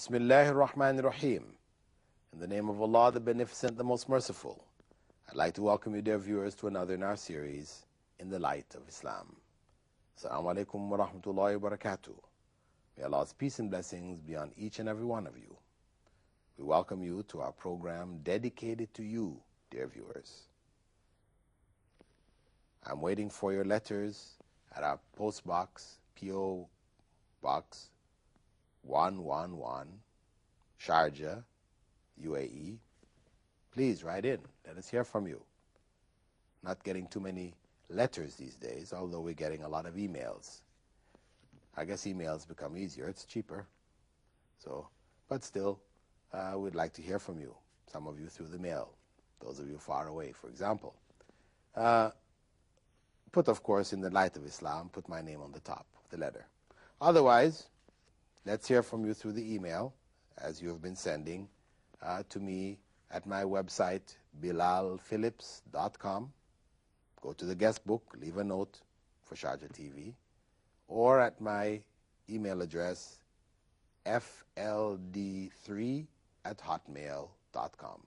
Bismillahir Rahmanir Rahim. In the name of Allah, the Beneficent, the Most Merciful. I'd like to welcome you, dear viewers, to another in our series, In the Light of Islam. Assalamu alaikum wa rahmatullahi wa barakatuh. May Allah's peace and blessings be on each and every one of you. We welcome you to our program dedicated to you, dear viewers. I'm waiting for your letters at our post box, P.O. Box 111, Sharjah, UAE. Please write in. Let us hear from you. Not getting too many letters these days, although we're getting a lot of emails. I guess emails become easier. It's cheaper. But still, we'd like to hear from you. Some of you through the mail. Those of you far away, for example. Put, of course, in the light of Islam, put my name on the top of the letter. Otherwise, let's hear from you through the email, as you have been sending to me at my website, bilalphillips.com. Go to the guest book, leave a note for Sharjah TV, or at my email address, fld3@hotmail.com.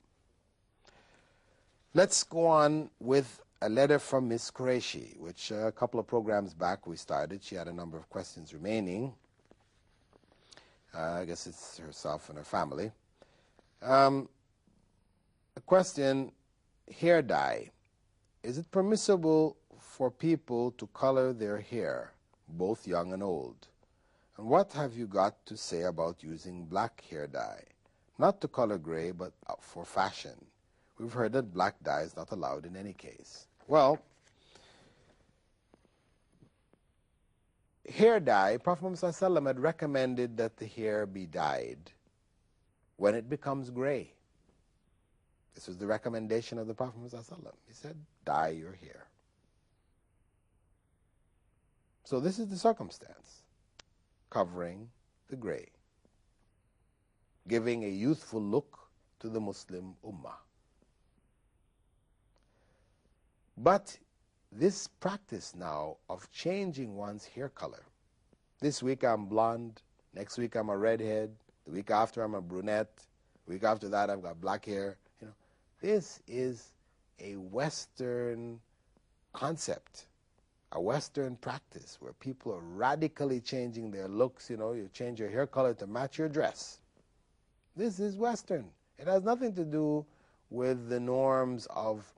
Let's go on with a letter from Miss Qureshi, which a couple of programs back we started. She had a number of questions remaining. I guess it's herself and her family. A question, hair dye. Is it permissible for people to color their hair, both young and old? And what have you got to say about using black hair dye? Not to color gray, but for fashion. We've heard that black dye is not allowed in any case. Well, hair dye, Prophet Muhammad ﷺ had recommended that the hair be dyed when it becomes gray. This was the recommendation of the Prophet Muhammad ﷺ. He said, dye your hair. So this is the circumstance, covering the gray, giving a youthful look to the Muslim Ummah. But this practice now of changing one's hair color, this week I'm blonde, next week I'm a redhead, the week after I'm a brunette, the week after that I've got black hair, this is a Western concept, a Western practice where people are radically changing their looks. You change your hair color to match your dress. This is Western. It has nothing to do with the norms of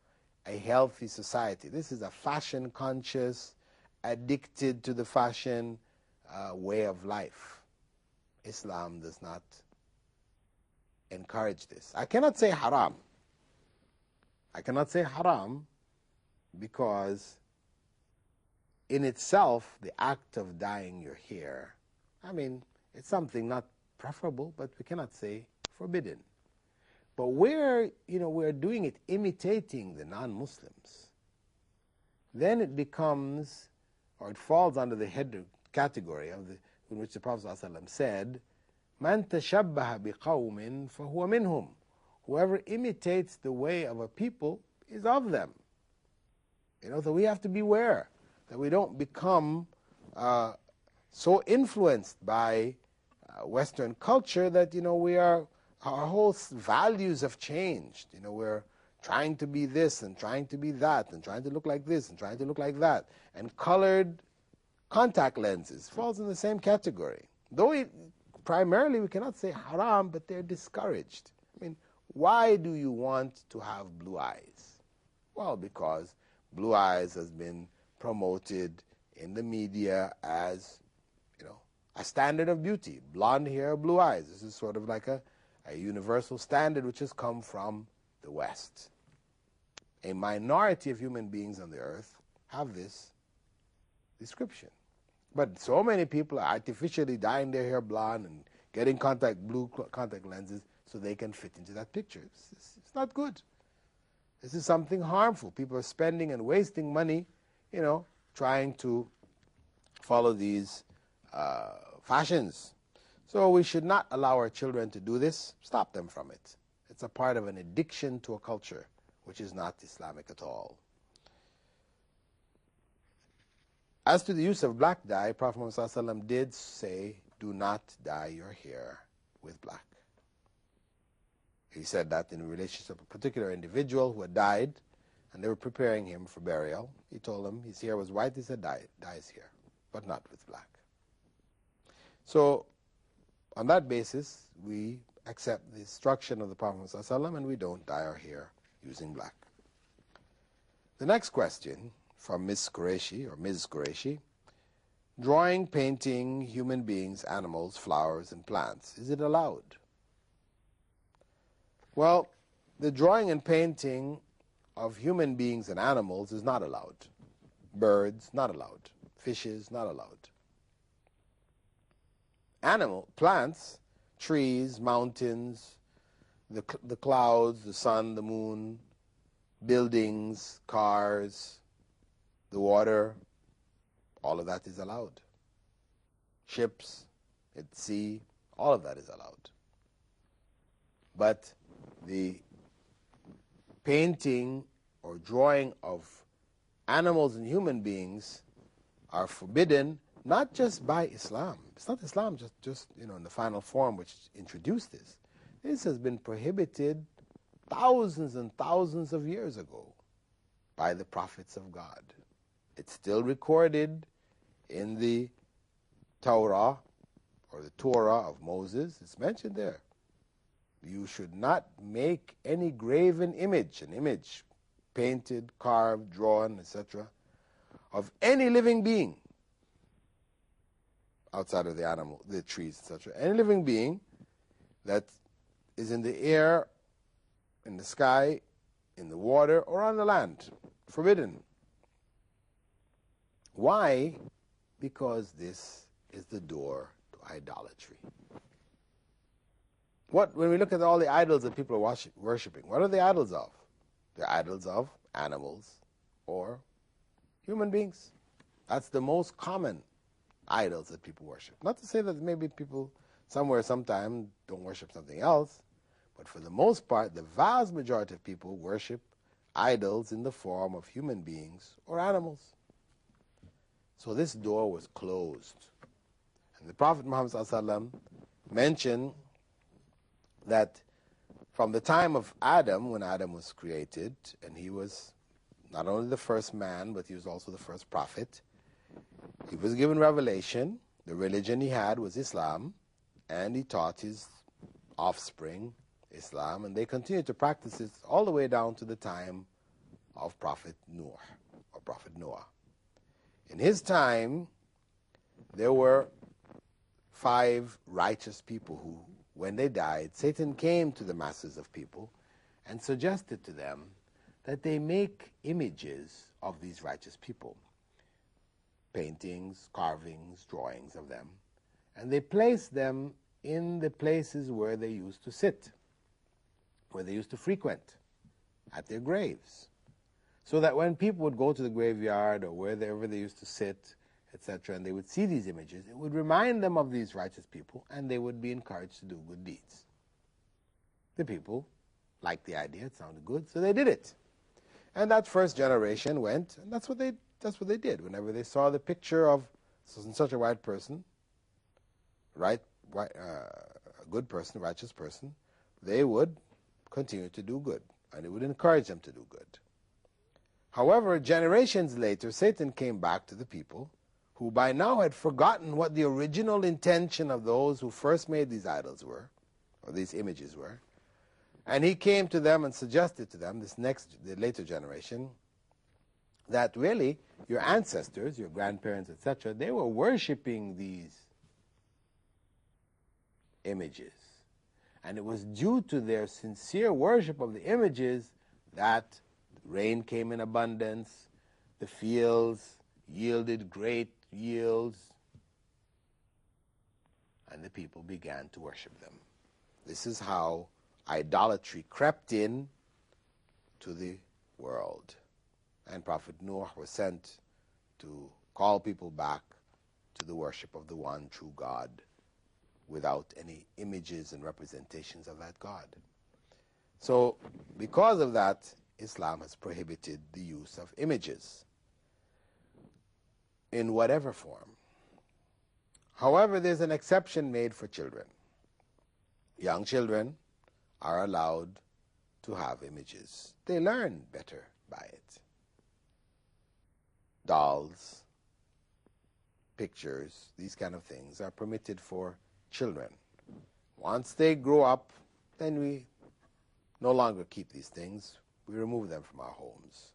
a healthy society. This is a fashion-conscious, addicted to the fashion way of life. Islam does not encourage this. I cannot say haram. I cannot say haram because in itself, the act of dyeing your hair, it's something not preferable, but we cannot say forbidden. But where, we're doing it imitating the non-Muslims, then it becomes, or it falls under the head category in which the Prophet ﷺ said, "Man tashabbaha biqawmin fahuwa minhum." Whoever imitates the way of a people is of them. So we have to beware that we don't become so influenced by Western culture that, our whole values have changed. We're trying to be this and trying to be that and trying to look like this and trying to look like that. And colored contact lenses falls in the same category. Though primarily we cannot say haram, but they're discouraged. Why do you want to have blue eyes? Well, because blue eyes has been promoted in the media as, a standard of beauty. Blonde hair, blue eyes. This is sort of like a universal standard which has come from the West. A minority of human beings on the earth have this description. But so many people are artificially dyeing their hair blonde and getting blue contact lenses so they can fit into that picture. It's not good. This is something harmful. People are spending and wasting money, trying to follow these fashions. So we should not allow our children to do this. Stop them from it. It's a part of an addiction to a culture which is not Islamic at all. As to the use of black dye, Prophet Muhammad ﷺ did say, do not dye your hair with black. He said that in relation to a particular individual who had died, and they were preparing him for burial. He told them his hair was white. He said, dies here, but not with black. So on that basis, we accept the instruction of the Prophet ﷺ, and we don't dye our hair using black. The next question from Ms. Qureshi, drawing, painting human beings, animals, flowers, and plants, is it allowed? Well, the drawing and painting of human beings and animals is not allowed. Birds, not allowed. Fishes, not allowed. Plants, trees, mountains, the clouds, the sun, the moon, buildings, cars, the water, all of that is allowed. Ships at sea, all of that is allowed. But the painting or drawing of animals and human beings are forbidden, not just by Islam. It's not Islam just in the final form which introduced this. This has been prohibited thousands and thousands of years ago by the prophets of God. It's still recorded in the Torah or the Torah of Moses. It's mentioned there. You should not make any graven image, an image painted, carved, drawn, etc., of any living being outside of the animal, the trees, etc. Any living being that is in the air, in the sky, in the water, or on the land. Forbidden. Why? Because this is the door to idolatry. When we look at all the idols that people are worshiping, what are the idols of? They're idols of animals or human beings. That's the most common idols that people worship. Not to say that maybe people somewhere, sometime, don't worship something else, but for the most part, the vast majority of people worship idols in the form of human beings or animals. So this door was closed. And the Prophet Muhammad ﷺ mentioned that from the time of Adam, when Adam was created, and he was not only the first man, but he was also the first prophet, he was given revelation. The religion he had was Islam, and he taught his offspring Islam, and they continued to practice it all the way down to the time of Prophet Noah. In his time, there were 5 righteous people who, when they died, Satan came to the masses of people and suggested to them that they make images of these righteous people, paintings, carvings, drawings of them, and they place them in the places where they used to sit, where they used to frequent, at their graves, so that when people would go to the graveyard or wherever they used to sit, etc., and they would see these images, it would remind them of these righteous people, and they would be encouraged to do good deeds. The people liked the idea, it sounded good, so they did it. And that first generation went, and that's what they did. Whenever they saw the picture of such a white person, a good person, righteous person, they would continue to do good, and it would encourage them to do good. However, generations later, Satan came back to the people who by now had forgotten what the original intention of those who first made these idols were, or these images were, and he came to them and suggested to them, the later generation, that really your ancestors, your grandparents, etc., they were worshiping these images. And it was due to their sincere worship of the images that rain came in abundance, the fields yielded great yields, and the people began to worship them. This is how idolatry crept in to the world. And Prophet Noah was sent to call people back to the worship of the one true God without any images and representations of that God. So because of that, Islam has prohibited the use of images in whatever form. However, there's an exception made for children. young children are allowed to have images. They learn better by it. Dolls, pictures, these kind of things are permitted for children. Once they grow up, then we no longer keep these things. We remove them from our homes.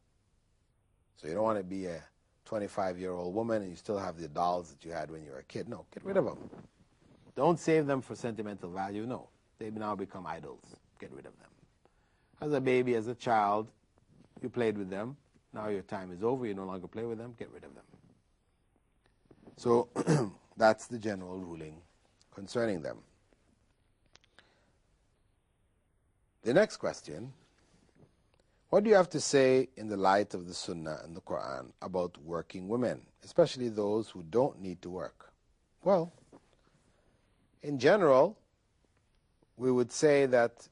So you don't want to be a 25-year-old woman and you still have the dolls that you had when you were a kid. No, get rid of them. Don't save them for sentimental value. No, they've now become idols. Get rid of them. As a baby, as a child, you played with them. Now your time is over. You no longer play with them. Get rid of them. So that's the general ruling concerning them. The next question, what do you have to say in the light of the Sunnah and the Quran about working women, especially those who don't need to work? Well, in general, we would say that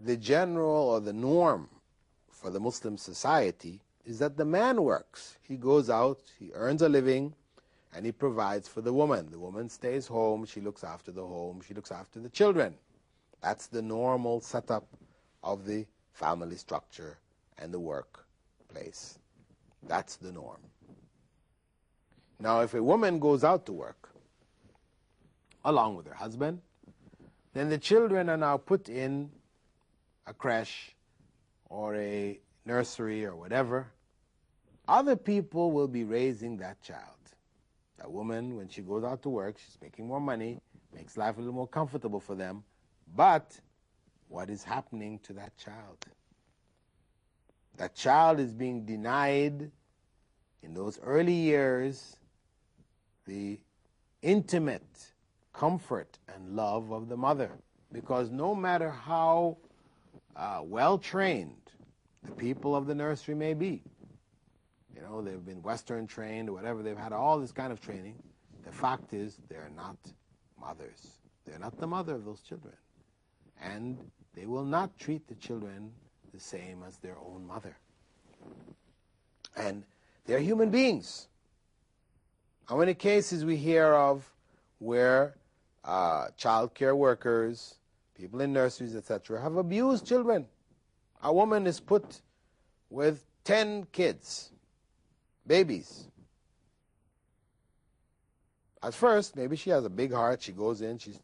the general or the norm for the Muslim society is that the man works. He goes out, he earns a living, and he provides for the woman. The woman stays home, she looks after the home, she looks after the children. That's the normal setup of the family structure and the workplace. That's the norm. Now, if a woman goes out to work along with her husband, then the children are now put in a creche or a nursery or whatever. Other people will be raising that child. That woman, when she goes out to work, she's making more money, makes life a little more comfortable for them. But what is happening to that child? That child is being denied in those early years the intimate comfort and love of the mother. Because no matter how well-trained the people of the nursery may be, you know, they've been Western trained or whatever, they've had all this kind of training, the fact is they're not mothers. They're not the mother of those children. And they will not treat the children the same as their own mother. And they're human beings. How many cases we hear of where child care workers, people in nurseries, etc., have abused children? A woman is put with 10 kids, babies. At first, maybe she has a big heart. She goes in, she's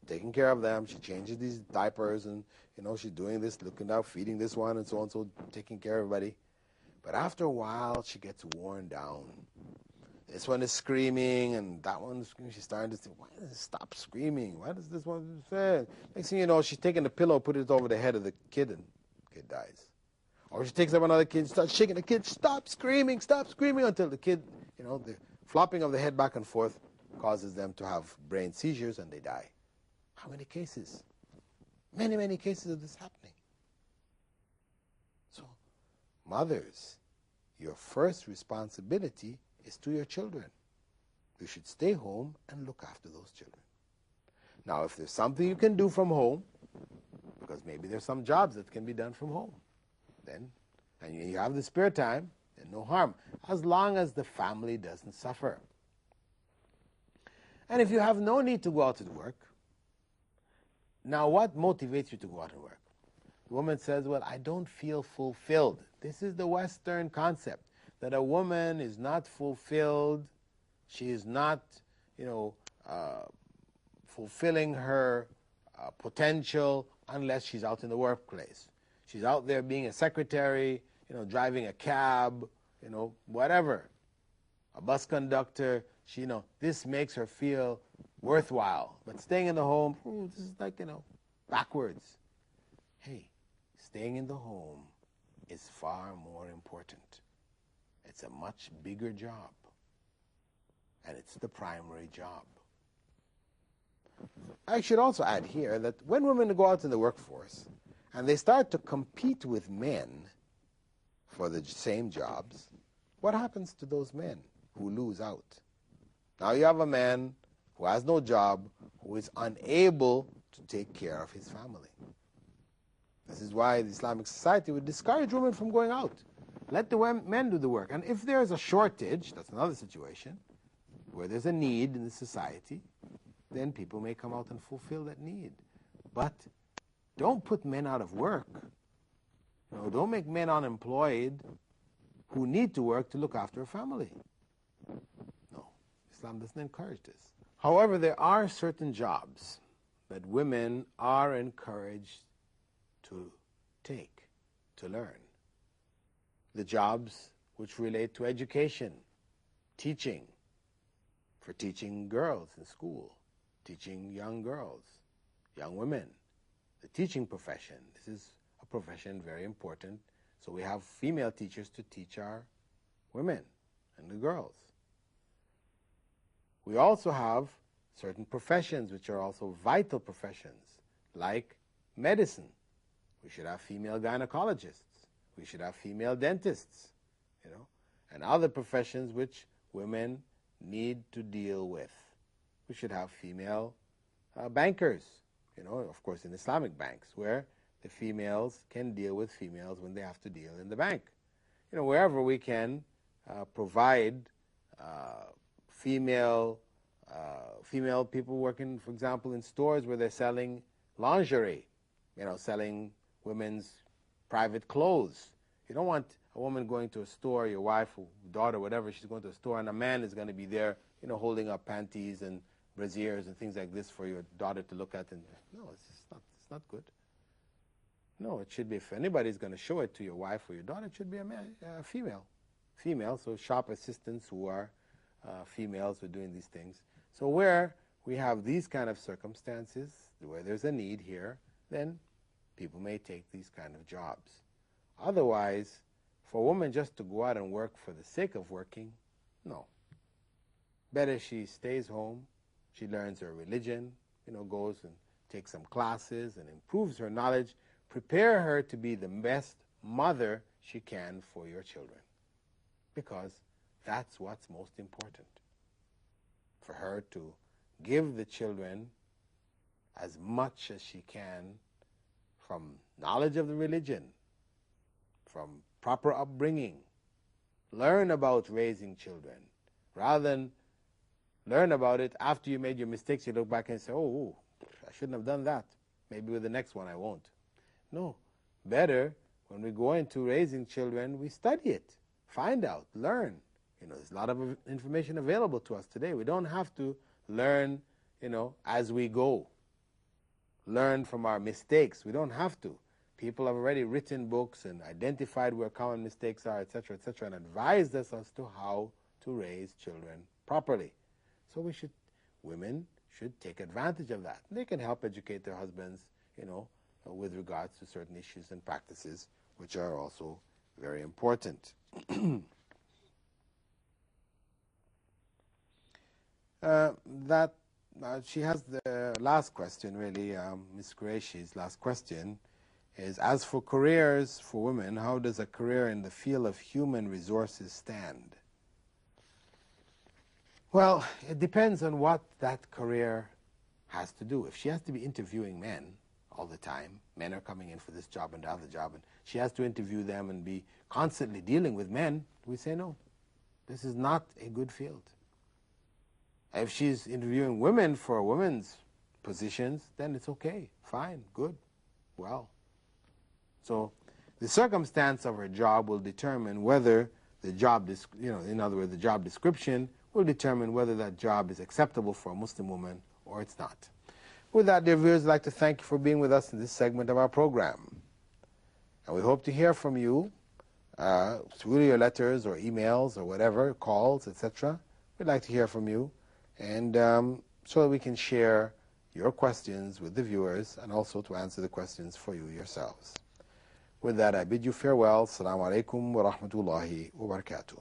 taking care of them. She changes these diapers and, you know, she's doing this, looking out, feeding this one and so on, so taking care of everybody. But after a while, she gets worn down. This one is screaming and that one is screaming. She's starting to say, why does it stop screaming? Why does this one say? Next thing you know, she's taking the pillow, put it over the head of the kid, and the kid dies. Or she takes up another kid, starts shaking the kid, stop screaming, until the kid, you know, the flopping of the head back and forth causes them to have brain seizures and they die. How many cases? Many, many cases of this happening. So, mothers, your first responsibility is to your children. You should stay home and look after those children. Now, if there's something you can do from home, because maybe there's some jobs that can be done from home, then, and you have the spare time, then no harm, as long as the family doesn't suffer. And if you have no need to go out to work, now what motivates you to go out and work? The woman says, well, I don't feel fulfilled. This is the Western concept, that a woman is not fulfilled, she is not, you know, fulfilling her potential unless she's out in the workplace. She's out there being a secretary, you know, driving a cab, you know, whatever, a bus conductor. She, you know, this makes her feel worthwhile. But staying in the home, this is like, you know, backwards. Hey, staying in the home is far more important. It's a much bigger job. And it's the primary job. I should also add here that when women go out in the workforce and they start to compete with men for the same jobs, what happens to those men who lose out? Now you have a man who has no job, who is unable to take care of his family. This is why the Islamic society would discourage women from going out. Let the men do the work. And if there's a shortage, that's another situation, where there's a need in the society, then people may come out and fulfill that need. But don't put men out of work. Don't make men unemployed who need to work to look after a family. No, Islam doesn't encourage this. However, there are certain jobs that women are encouraged to take, to learn. The jobs which relate to education, teaching, for teaching girls in school, teaching young girls, young women, the teaching profession. This is a profession very important. So we have female teachers to teach our women and the girls. We also have certain professions which are also vital professions, like medicine. We should have female gynecologists. We should have female dentists, and other professions which women need to deal with. We should have female bankers, of course in Islamic banks, where the females can deal with females when they have to deal in the bank. Wherever we can provide female people working, for example, in stores where they're selling lingerie, selling women's private clothes. You don't want a woman going to a store, your wife or daughter, whatever, she's going to a store, and a man is going to be there, holding up panties and brassieres and things like this for your daughter to look at. And no, it's not good. No, it should be, if anybody's going to show it to your wife or your daughter, it should be a female. Female, so shop assistants who are females who are doing these things. So where we have these kind of circumstances, where there's a need here, then people may take these kind of jobs. Otherwise, for a woman just to go out and work for the sake of working, no. Better she stays home, she learns her religion, goes and takes some classes and improves her knowledge, prepare her to be the best mother she can for your children. Because that's what's most important. For her to give the children as much as she can from knowledge of the religion, from proper upbringing, learn about raising children, rather than learn about it after you made your mistakes. You look back and say, oh, I shouldn't have done that. Maybe with the next one I won't. No, better when we go into raising children, we study it, find out, learn. There's a lot of information available to us today. We don't have to learn, as we go. Learn from our mistakes. We don't have to. People have already written books and identified where common mistakes are, etc., and advised us as to how to raise children properly. So women should take advantage of that. They can help educate their husbands, with regards to certain issues and practices, which are also very important. She has the last question, really, Ms. Qureshi's last question is, as for careers for women, how does a career in the field of human resources stand? Well, it depends on what that career has to do. If she has to be interviewing men all the time, men are coming in for this job and the other job, and she has to interview them and be constantly dealing with men, we say no. This is not a good field. If she's interviewing women for women's positions, then it's okay, fine, good, well. So the circumstance of her job will determine whether the job, in other words, the job description will determine whether that job is acceptable for a Muslim woman or it's not. With that, dear viewers, I'd like to thank you for being with us in this segment of our program. And we hope to hear from you through your letters or emails or whatever, calls, etc. We'd like to hear from you, and so that we can share your questions with the viewers and also to answer the questions for you yourselves. With that, I bid you farewell. Assalamu alaikum wa rahmatullahi wa barakatuh.